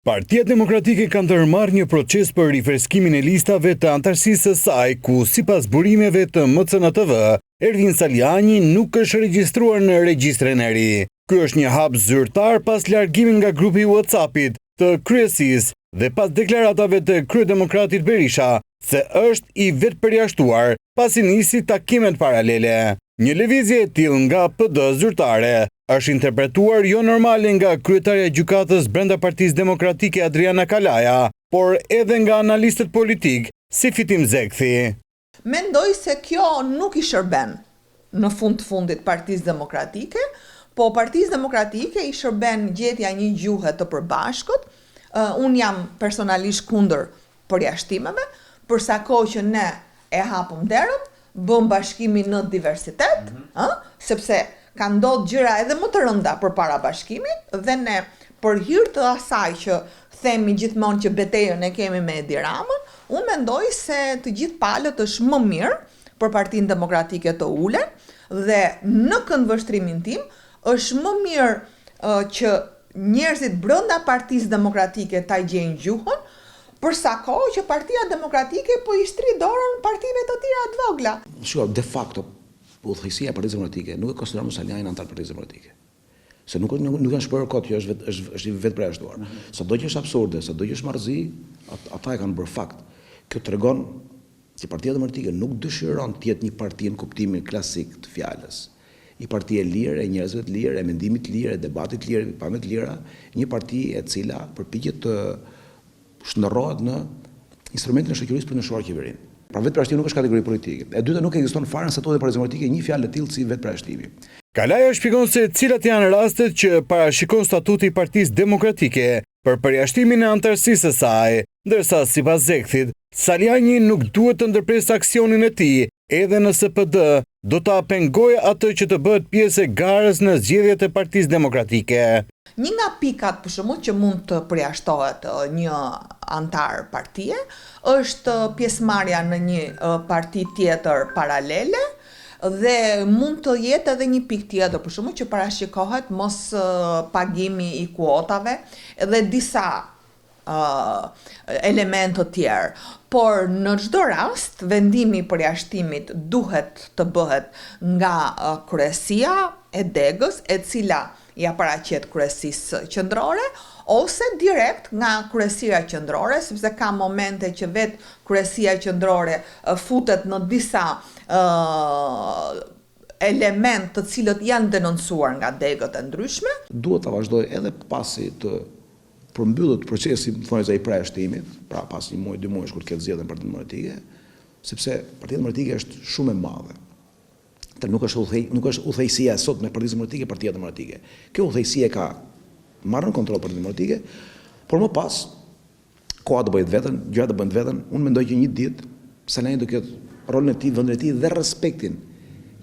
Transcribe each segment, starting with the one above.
Partia Demokratike kanë ndërmarrë një proces për rifreskimin e listave të antarësisë së saj, ku sipas burimeve të MCNTV, Ervin Saliani nuk është regjistruar në regjistrin e ri. Ky është një hap zyrtar pas largimit nga grupi i WhatsAppit të kryesisë dhe pas deklaratave të kryedemokratit Berisha se është i vetëpërjashtuar pasi nisi takimet paralele. Një lëvizje e tillë nga PD zyrtare është interpretuar jo normale nga kryetaria e gjykatës brenda Partisë Demokratike Adriana Kalaja, por edhe nga analistët politik si Fitim Zekthi. Mendoj se kjo nuk i shërben në fund të fundit Partisë Demokratike, po Partisë Demokratike i shërben gjetja një gjuhë të përbashkët. Unë jam personalisht kundër përjashtimeve, për sa kohë që ne e hapëm derën, bëm bashkimin në diversitet, sepse ka ndodhur gjëra edhe më të rënda përpara bashkimit dhe ne për hir të asaj që themi gjithmonë që betejën e kemi me Edi Ramën, unë mendoj se të gjithë palët është më mirë për Partinë Demokratike të ulen dhe në këndvështrimin tim është më mirë që njerëzit brenda Partisë Demokratike ta gjejnë gjuhën, për sa kohë që Partia Demokratike po i shtri dorën partive të tjera të vogla. Shiko, de facto udhëheqësia e Partisë Demokratike nuk e konsideron Salianin antar Partisë Demokratike. Se nuk kanë shpërur kot që është i vetëpërjashtuar. Sado që është absurde, sado që është marrëzi, ata e kanë bërë fakt. Kjo tregon se Partia Demokratike nuk dëshiron të jetë një parti në kuptimin klasik të fjalës. Një parti e lirë, e njerëzve të lirë, e mendimit të lirë, e debatit të lirë, e pamjet të lira, një parti e cila përpiqet të shndërrohet në instrumentin e shoqërisë për të ndryshuar qeverinë. Pra vetëpërjashtimi nuk është kategori politike. E dyta, nuk ekziston fare në statut e Partisë Demokratike një fjalë e tillë si vetëpërjashtimi. Kalaja shpjegon se cilat janë rastet që parashikon statuti i Partisë Demokratike për përjashtimin e antarësisë së saj, ndërsa sipas Zekthit, Saliani nuk duhet të ndërpresë aksionin e tij, edhe nëse PD do ta pengojë atë që të bëhet pjesë e garës në zgjedhjet e Partisë Demokratike. Një nga pikat për shembull që mund të përjashtohet një antar partie është pjesëmarrja në një parti tjetër paralele dhe mund të jetë edhe një pikë tjetër, për shembull që parashikohet mos pagimi i kuotave dhe disa elementë të tjerë. Por në çdo rast, vendimi i përjashtimit duhet të bëhet nga kryesia e degës, e cila ja paraqet kryesisë qendrore, ose direkt nga kryesia qendrore, sepse ka momente që vetë kryesia qendrore futet në disa element të cilët janë denoncuar nga degët e ndryshme. Duhet ta vazhdoj edhe pasi të përmbyllet procesi i përjashtimit, pra pas një muaj, 2 muaj kur të ketë zgjedhjen Partia Demokratike, sepse Partia Demokratike është shumë e madhe. Nuk është udhëheqësia sot me Partisë Demokratike, Partia Demokratike. Kjo udhëheqësie ka marrë në kontroll Partia Demokratike, por më pas koha do bëhet veten, gjërat do bëhen veten. Unë mendoj që një ditë Saliani do ketë rolin e tij, vendin e tij dhe respektin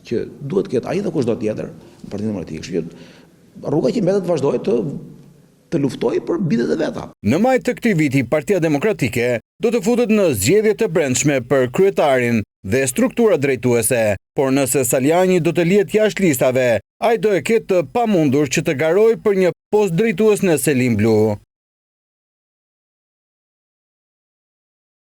që duhet të ketë ai dhe kushdo tjetër në Partinë Demokratike. Kështu që rruga që mbetet vazhdoi të luftoj për bidet e veta. Në maj të këtij viti, Partia Demokratike do të futet në zgjedhje të brendshme për kryetarin dhe struktura drejtuese, por nëse Saliani do të lihet jashtë listave, ai do e ketë të pamundur që të garojë për një post drejtues në Selim Blu.